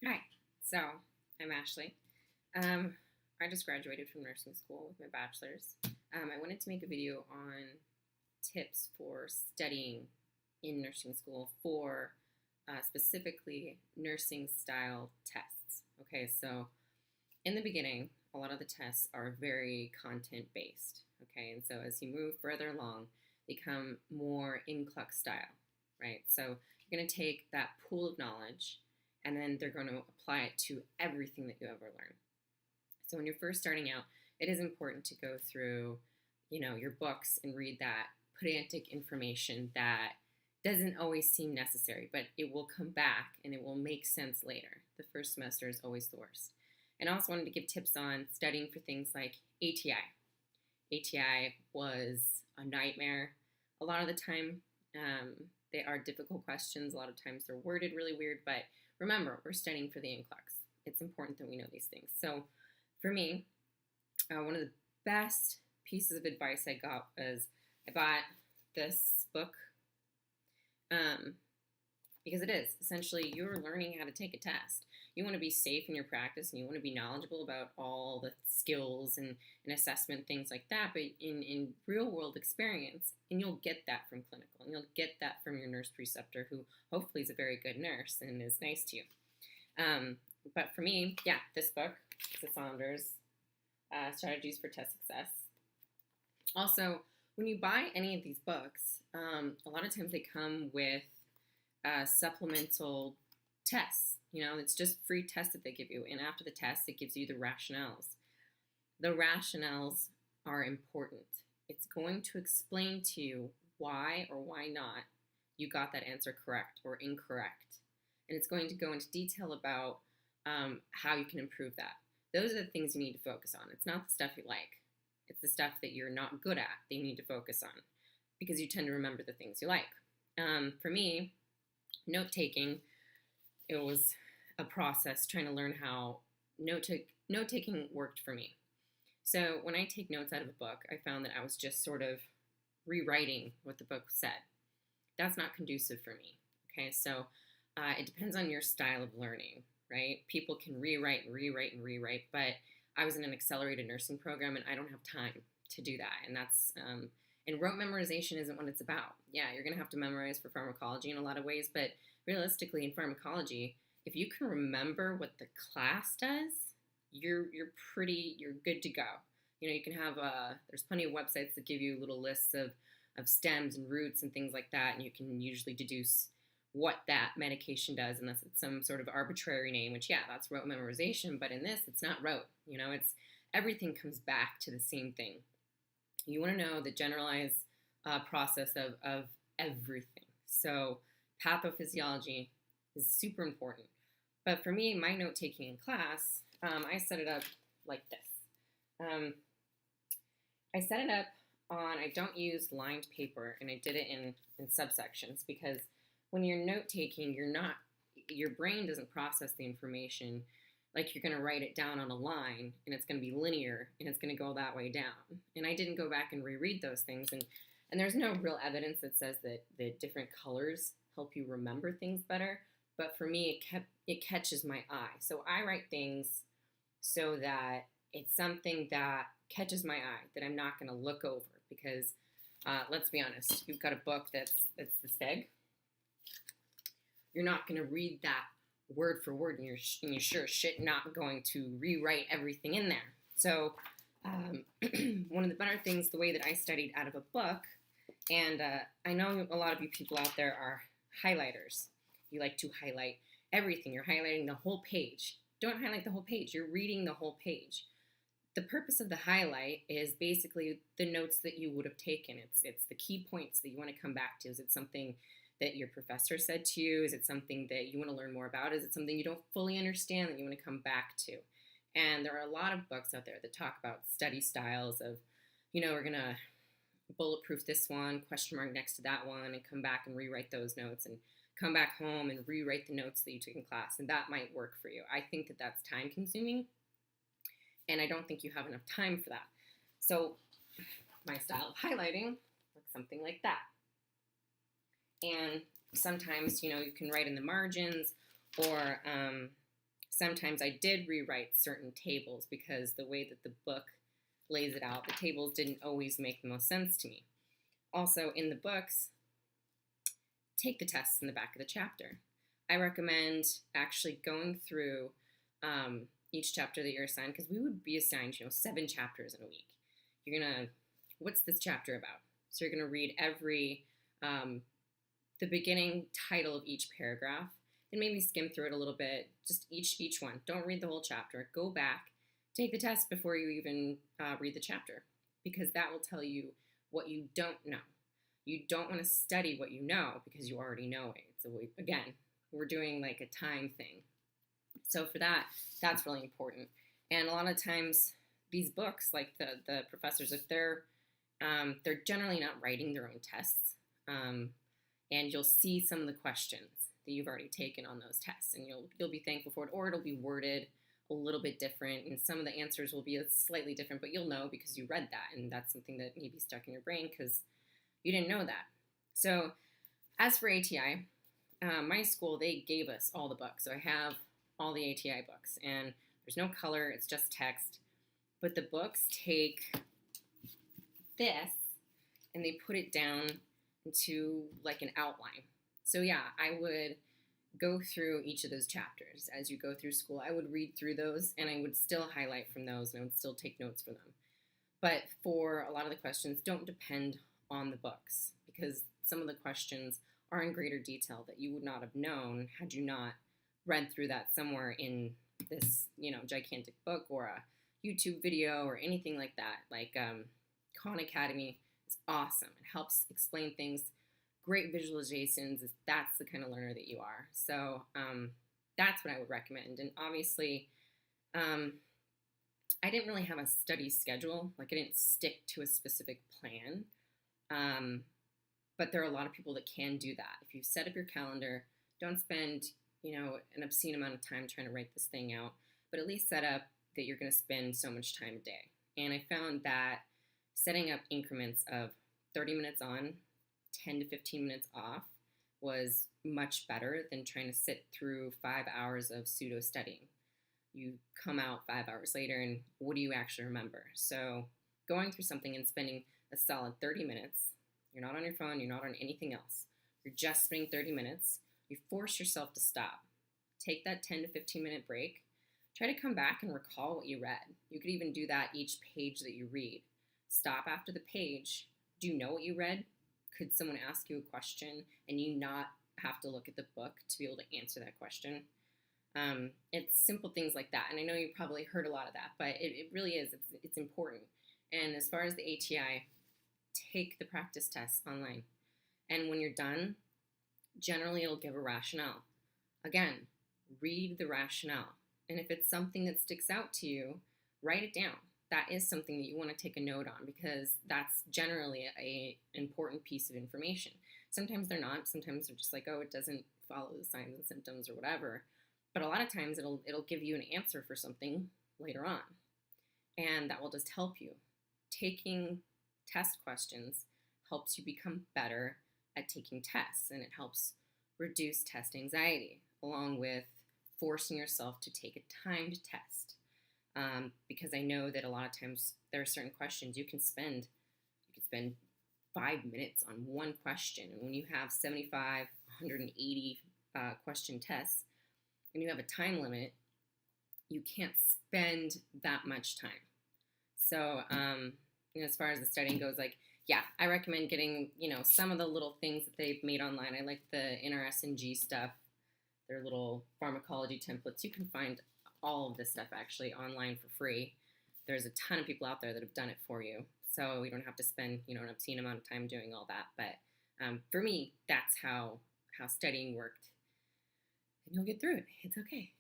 Hi, so I'm Ashley. Um, I just graduated from nursing school with my bachelor's. I wanted to make a video on tips for studying in nursing school for specifically nursing style tests. Okay, so in the beginning, a lot of the tests are very content based. Okay, and so as you move further along, they become more NCLEX style, right? So you're going to take that pool of knowledge and then they're going to apply it to everything that you ever learn. So when you're first starting out, it is important to go through, your books and read that pedantic information that doesn't always seem necessary, but it will come back and it will make sense later. The first semester is always the worst. And I also wanted to give tips on studying for things like ATI. ATI was a nightmare. A lot of the time, they are difficult questions. A lot of times they're worded really weird, but remember, we're studying for the NCLEX. It's important that we know these things. So for me, one of the best pieces of advice I got was I bought this book um, because it is essentially you're learning how to take a test. You want to be safe in your practice and you want to be knowledgeable about all the skills and assessment, things like that. But in real world experience, and you'll get that from clinical, and you'll get that from your nurse preceptor, who hopefully is a very good nurse and is nice to you. But for me, yeah, this book, the Saunders Strategies for Test Success. Also, when you buy any of these books, a lot of times they come with supplemental tests. It's just free tests that they give you. And after the test, it gives you the rationales. The rationales are important. It's going to explain to you why or why not you got that answer correct or incorrect. And it's going to go into detail about how you can improve that. Those are the things you need to focus on. It's not the stuff you like. It's the stuff that you're not good at that you need to focus on because you tend to remember the things you like. For me, note-taking, it was a process trying to learn how note-taking worked for me. So when I take notes out of a book, I found that I was just sort of rewriting what the book said. That's not conducive for me. Okay, so it depends on your style of learning, right? People can rewrite and rewrite and rewrite, but I was in an accelerated nursing program and I don't have time to do that. And that's, and rote memorization isn't what it's about. Yeah, you're going to have to memorize for pharmacology in a lot of ways, but realistically in pharmacology, if you can remember what the class does, you're good to go. You can have, there's plenty of websites that give you little lists of stems and roots and things like that, and you can usually deduce what that medication does, unless it's some sort of arbitrary name, which, yeah, that's rote memorization, but in this, it's not rote. It's everything comes back to the same thing. You want to know the generalized process of everything. So pathophysiology is super important. But for me, my note-taking in class, I set it up like this. I set it up on, I don't use lined paper, and I did it in subsections because when you're note-taking, your brain doesn't process the information like you're going to write it down on a line and it's going to be linear and it's going to go that way down. And I didn't go back and reread those things. And there's no real evidence that says that the different colors help you remember things better. But for me, it catches my eye. So I write things so that it's something that catches my eye, that I'm not going to look over. Because let's be honest, you've got a book that's this big. You're not going to read that word for word, and you're sure as shit not going to rewrite everything in there. So one of the better things, the way that I studied out of a book, and I know a lot of you people out there are highlighters. You like to highlight everything. You're highlighting the whole page. Don't highlight the whole page. You're reading the whole page. The purpose of the highlight is basically the notes that you would have taken. It's the key points that you want to come back to. Is it something that your professor said to you? Is it something that you want to learn more about? Is it something you don't fully understand that you want to come back to? And there are a lot of books out there that talk about study styles of, we're going to bulletproof this one, question mark next to that one, and come back and rewrite those notes, and come back home and rewrite the notes that you took in class. And that might work for you. I think that that's time consuming, and I don't think you have enough time for that. So my style of highlighting looks something like that. And sometimes, you can write in the margins, or sometimes I did rewrite certain tables because the way that the book lays it out, the tables didn't always make the most sense to me. Also, in the books, take the tests in the back of the chapter. I recommend actually going through each chapter that you're assigned, because we would be assigned, 7 chapters in a week. You're gonna, what's this chapter about? So you're gonna read the beginning title of each paragraph, and maybe skim through it a little bit, just each one. Don't read the whole chapter. Go back, take the test before you even read the chapter, because that will tell you what you don't know. You don't want to study what you know because you already know it. So again, we're doing like a time thing. So for that, that's really important. And a lot of times these books, like the professors, if they're generally not writing their own tests, and you'll see some of the questions that you've already taken on those tests, and you'll be thankful for it, or it'll be worded a little bit different, and some of the answers will be slightly different, but you'll know because you read that, and that's something that may be stuck in your brain because you didn't know that. So as for ATI, my school, they gave us all the books. So I have all the ATI books, and there's no color, it's just text. But the books take this and they put it down into like an outline. So yeah, I would go through each of those chapters as you go through school. I would read through those, and I would still highlight from those, and I would still take notes for them. But for a lot of the questions, don't depend on the books, because some of the questions are in greater detail that you would not have known had you not read through that somewhere in this, gigantic book or a YouTube video or anything like that. Like Khan Academy is awesome. It helps explain things. Great visualizations if that's the kind of learner that you are. So that's what I would recommend. And obviously, I didn't really have a study schedule. Like, I didn't stick to a specific plan. But there are a lot of people that can do that. If you set up your calendar, don't spend, an obscene amount of time trying to write this thing out, but at least set up that you're going to spend so much time a day. And I found that setting up increments of 30 minutes on, 10 to 15 minutes off was much better than trying to sit through 5 hours of pseudo studying. You come out 5 hours later, and what do you actually remember? So going through something and spending a solid 30 minutes, you're not on your phone, you're not on anything else, you're just spending 30 minutes, you force yourself to stop. Take that 10 to 15 minute break. Try to come back and recall what you read. You could even do that each page that you read. Stop after the page. Do you know what you read? Could someone ask you a question and you not have to look at the book to be able to answer that question? It's simple things like that. And I know you've probably heard a lot of that, but it really is. It's important. And as far as the ATI, take the practice tests online. And when you're done, generally it'll give a rationale. Again, read the rationale. And if it's something that sticks out to you, write it down. That is something that you want to take a note on, because that's generally an important piece of information. Sometimes they're not. Sometimes they're just like, oh, it doesn't follow the signs and symptoms or whatever. But a lot of times it'll give you an answer for something later on. And that will just help you. Taking test questions helps you become better at taking tests, and it helps reduce test anxiety, along with forcing yourself to take a timed test. Because I know that a lot of times there are certain questions you can spend 5 minutes on one question, and when you have 75, 180 question tests, and you have a time limit, you can't spend that much time. So as far as the studying goes, yeah, I recommend getting, some of the little things that they've made online. I like the NRS&G stuff, their little pharmacology templates. You can find all of this stuff actually online for free. There's a ton of people out there that have done it for you, so you don't have to spend, an obscene amount of time doing all that. But for me, that's how studying worked. And you'll get through it. It's okay.